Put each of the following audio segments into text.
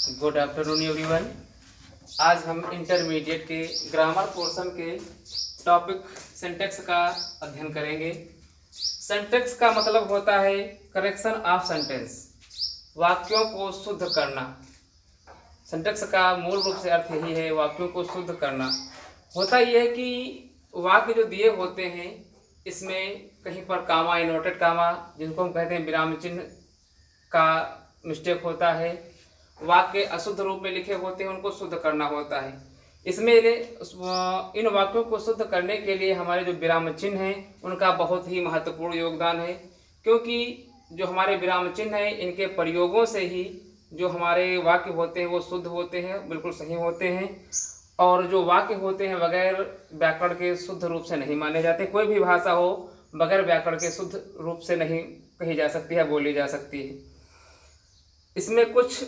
Good afternoon everyone. आज हम intermediate के ग्रामर पोर्शन के टॉपिक सिंटेक्स का अध्ययन करेंगे। सिंटेक्स का मतलब होता है करेक्शन ऑफ सेंटेंस, वाक्यों को शुद्ध करना। सिंटेक्स का मूल रूप से अर्थ यही है, वाक्यों को शुद्ध करना। होता यह है कि वाक्य जो दिए होते हैं इसमें कहीं पर कामा, इन्वर्टेड कामा जिनको हम कहते हैं विराम चिन्ह का मिस्टेक होता है। वाक्य अशुद्ध रूप में लिखे होते हैं, उनको शुद्ध करना होता है। इसमें इन वाक्यों को शुद्ध करने के लिए हमारे जो विराम चिन्ह हैं उनका बहुत ही महत्वपूर्ण योगदान है, क्योंकि जो हमारे विराम चिन्ह हैं इनके प्रयोगों से ही जो हमारे वाक्य होते हैं वो शुद्ध होते हैं, बिल्कुल सही होते हैं। और जो वाक्य होते हैं बगैर व्याकरण के शुद्ध रूप से नहीं माने जाते। कोई भी भाषा हो बगैर व्याकरण के शुद्ध रूप से नहीं कही जा सकती है, बोली जा सकती है। इसमें कुछ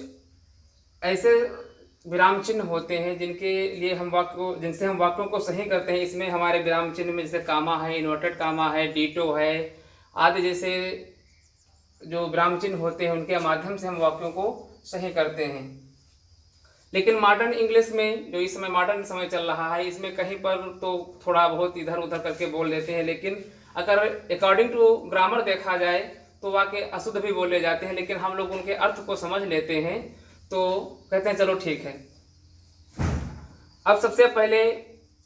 ऐसे विराम चिन्ह होते हैं जिनसे हम वाक्यों को सही करते हैं। इसमें हमारे विराम चिन्ह में जैसे कामा है, इन्वर्टेड कामा है, डीटो है आदि जैसे जो विराम चिन्ह होते हैं उनके माध्यम से हम वाक्यों को सही करते हैं। लेकिन मॉडर्न इंग्लिश में जो इस समय मॉडर्न समय चल रहा है इसमें कहीं पर तो थोड़ा बहुत इधर उधर करके बोल देते हैं, लेकिन अगर अकॉर्डिंग टू ग्रामर देखा जाए तो वाक्य अशुद्ध भी बोले जाते हैं, लेकिन हम लोग उनके अर्थ को समझ लेते हैं तो कहते हैं चलो ठीक है। अब सबसे पहले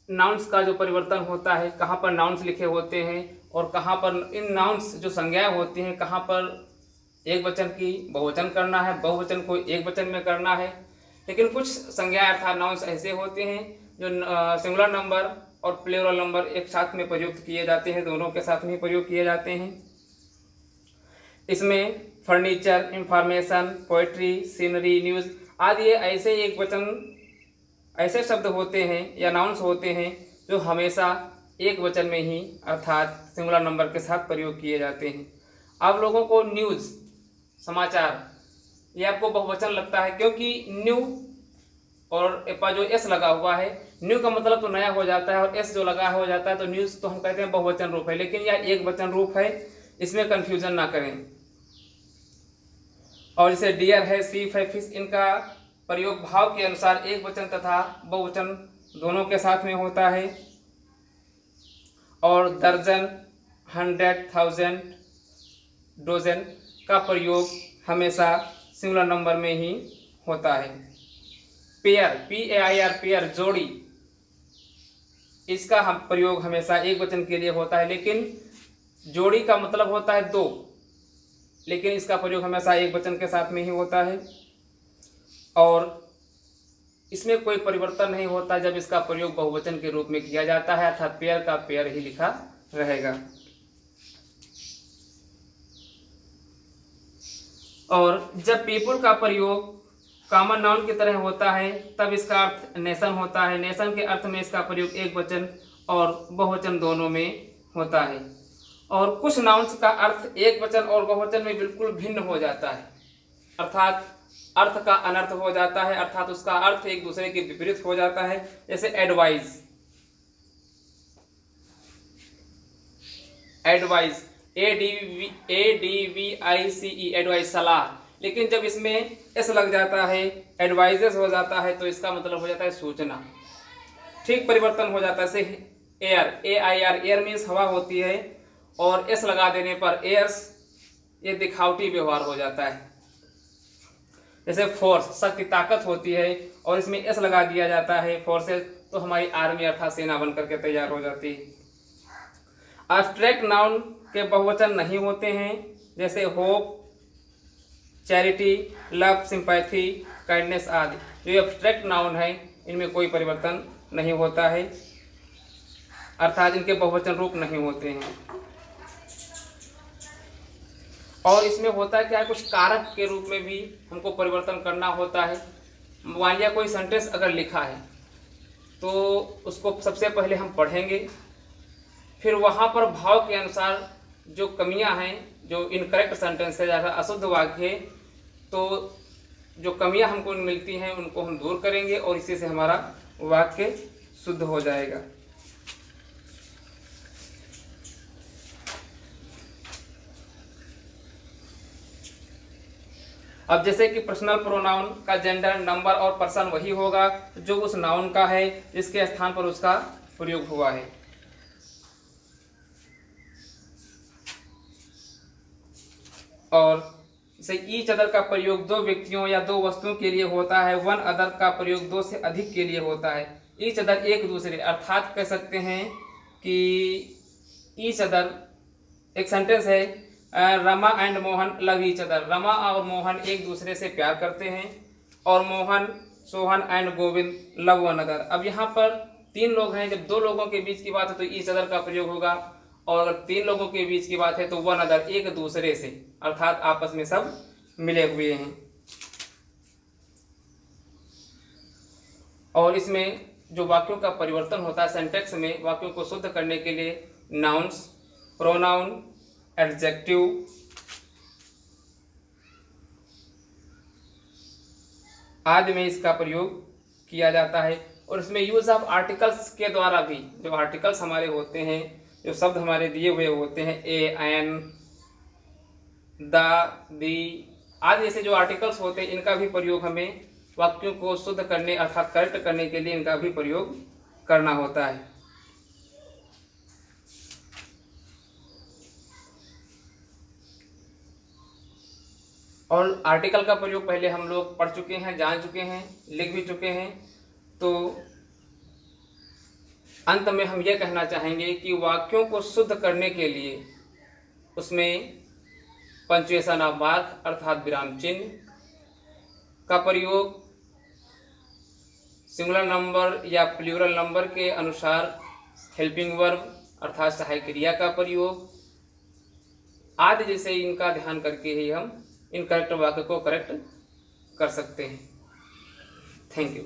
नाउन्स का जो परिवर्तन होता है, कहाँ पर नाउन्स लिखे होते हैं और कहाँ पर इन नाउन्स जो संज्ञाएं होती हैं कहाँ पर एक वचन की बहुवचन करना है, बहुवचन को एक वचन में करना है। लेकिन कुछ संज्ञाएं अर्थात नाउन्स ऐसे होते हैं जो सिंगुलर नंबर और प्लूरल नंबर एक साथ में प्रयुक्त किए जाते हैं, दोनों के साथ में प्रयोग किए जाते हैं। इसमें furniture, information, poetry, scenery, news आदि ऐसे एक वचन ऐसे शब्द होते हैं या नाउन्स होते हैं जो हमेशा एक वचन में ही अर्थात सिंगुलर नंबर के साथ प्रयोग किए जाते हैं। आप लोगों को न्यूज़ समाचार ये आपको बहुवचन लगता है, क्योंकि न्यू और एपा जो एस लगा हुआ है, न्यू का मतलब तो नया हो जाता है और एस जो लगा हो जाता है तो न्यूज़ तो हम कहते हैं बहुवचन रूप है, लेकिन यह एक वचन रूप है, इसमें कन्फ्यूजन ना करें। और जैसे डियर है, सीप है, फिश, इनका प्रयोग भाव के अनुसार एक वचन तथा बहुवचन दोनों के साथ में होता है। और दर्जन, 100, 1000, डोजन का प्रयोग हमेशा सिंगुलर नंबर में ही होता है। पेयर, PAIR, पेयर जोड़ी, इसका हम प्रयोग हमेशा एक वचन के लिए होता है, लेकिन जोड़ी का मतलब होता है दो, लेकिन इसका प्रयोग हमेशा एक वचन के साथ में ही होता है। और इसमें कोई परिवर्तन नहीं होता जब इसका प्रयोग बहुवचन के रूप में किया जाता है, अर्थात पेयर का पेयर ही लिखा रहेगा। और जब पीपुल का प्रयोग कॉमन नाउन की तरह होता है तब इसका अर्थ नेशन होता है। नेशन के अर्थ में इसका प्रयोग एक वचन और बहुवचन दोनों में होता है। और कुछ नाउन्स का अर्थ एक वचन और बहुवचन में बिल्कुल भिन्न हो जाता है, अर्थात अर्थ का अनर्थ हो जाता है, अर्थात उसका अर्थ एक दूसरे के विपरीत हो जाता है। जैसे एडवाइज, एडवाइज, ADVICE, एडवाइज सलाह, लेकिन जब इसमें एस लग जाता है, एडवाइजेस हो जाता है, तो इसका मतलब हो जाता है सूचना। ठीक परिवर्तन हो जाता है। जैसे एयर, AIR, एयर मीन्स हवा होती है और एस लगा देने पर एयर्स ये दिखावटी व्यवहार हो जाता है। जैसे फोर्स, शक्ति, ताकत होती है और इसमें एस लगा दिया जाता है फोर्सेस, तो हमारी आर्मी अर्थात सेना बन करके तैयार हो जाती है। एब्स्ट्रैक्ट नाउन के बहुवचन नहीं होते हैं, जैसे hope, charity, love, sympathy, kindness आदि। जो एब्स्ट्रैक्ट नाउन है इनमें कोई परिवर्तन नहीं होता है, अर्थात इनके बहुवचन रूप नहीं होते हैं। और इसमें होता है क्या, कुछ कारक के रूप में भी हमको परिवर्तन करना होता है। मान लिया कोई सेंटेंस अगर लिखा है तो उसको सबसे पहले हम पढ़ेंगे, फिर वहाँ पर भाव के अनुसार जो कमियां हैं, जो इनकरेक्ट सेंटेंस है, जैसा अशुद्ध वाक्य है, तो जो कमियां हमको मिलती हैं उनको हम दूर करेंगे और इसी से हमारा वाक्य शुद्ध हो जाएगा। अब जैसे कि पर्सनल प्रोनाउन का जेंडर, नंबर और पर्सन वही होगा जो उस नाउन का है जिसके स्थान पर उसका प्रयोग हुआ है। और जैसे ईच अदर का प्रयोग दो व्यक्तियों या दो वस्तुओं के लिए होता है, वन अदर का प्रयोग दो से अधिक के लिए होता है। ईच अदर एक दूसरे, अर्थात कह सकते हैं कि ईच अदर एक सेंटेंस है, Rama and Mohan love each other. Rama और मोहन एक दूसरे से प्यार करते हैं, और Mohan, Sohan and Govind love one other. अब यहाँ पर तीन लोग हैं, जब दो लोगों के बीच की बात है तो ईच अदर का प्रयोग होगा, और अगर तीन लोगों के बीच की बात है तो वन अदर, एक दूसरे से, अर्थात आपस में सब मिले हुए हैं। और इसमें जो वाक्यों का परिवर्तन होता है सिंटैक्स में, वाक्यों को शुद्ध करने के लिए नाउन्स, प्रोनाउन, एडजेक्टिव, आदि में इसका प्रयोग किया जाता है। और इसमें यूज ऑफ आर्टिकल्स के द्वारा भी, जो आर्टिकल्स हमारे होते हैं, जो शब्द हमारे दिए हुए होते हैं, ए, एन, द, दी आदि जैसे जो आर्टिकल्स होते हैं, इनका भी प्रयोग हमें वाक्यों को शुद्ध करने अर्थात करेक्ट करने के लिए इनका भी प्रयोग करना होता है। और आर्टिकल का प्रयोग पहले हम लोग पढ़ चुके हैं, जान चुके हैं, लिख भी चुके हैं। तो अंत में हम यह कहना चाहेंगे कि वाक्यों को शुद्ध करने के लिए उसमें पंक्चुएशन ऑफ मार्क अर्थात विराम चिन्ह का प्रयोग, सिंगुलर नंबर या प्लूरल नंबर के अनुसार हेल्पिंग वर्ब अर्थात सहायक क्रिया का प्रयोग आदि जैसे इनका ध्यान करके ही हम इन करेक्ट वाक्य को करेक्ट कर सकते हैं। Thank you.